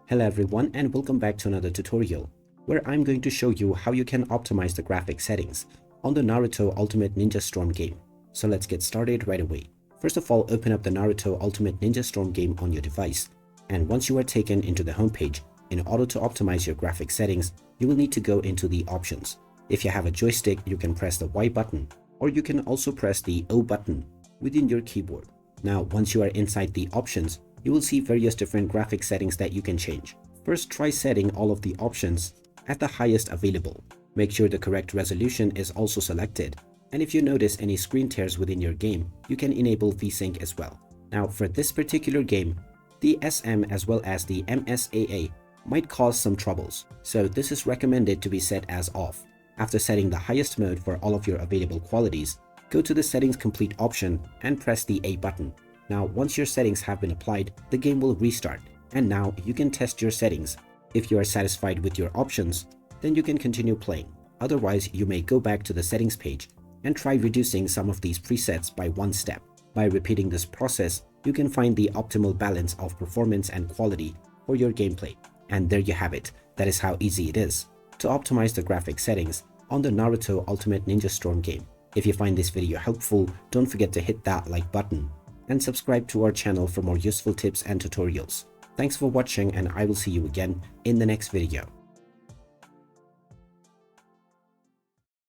Hello everyone and welcome back to another tutorial where I'm going to show you how you can optimize the graphic settings on the Naruto Ultimate Ninja Storm game. So let's get started right away. First of all, open up the Naruto Ultimate Ninja Storm game on your device, and once you are taken into the homepage, in order to optimize your graphic settings, you will need to go into the options. If you have a joystick, you can press the Y button, or you can also press the O button within your keyboard. Now, once you are inside the options, you will see various different graphic settings that you can change. First, try setting all of the options at the highest available. Make sure the correct resolution is also selected. And if you notice any screen tears within your game, you can enable VSync as well. Now, for this particular game, the SM as well as the MSAA might cause some troubles, so this is recommended to be set as off. After setting the highest mode for all of your available qualities, go to the Settings Complete option and press the A button. Now, once your settings have been applied, the game will restart, and now you can test your settings. If you are satisfied with your options, then you can continue playing. Otherwise, you may go back to the settings page and try reducing some of these presets by one step. By repeating this process, you can find the optimal balance of performance and quality for your gameplay. And there you have it. That is how easy it is to optimize the graphic settings on the Naruto Ultimate Ninja Storm game. If you find this video helpful, don't forget to hit that like button and subscribe to our channel for more useful tips and tutorials. Thanks for watching, and I will see you again in the next video.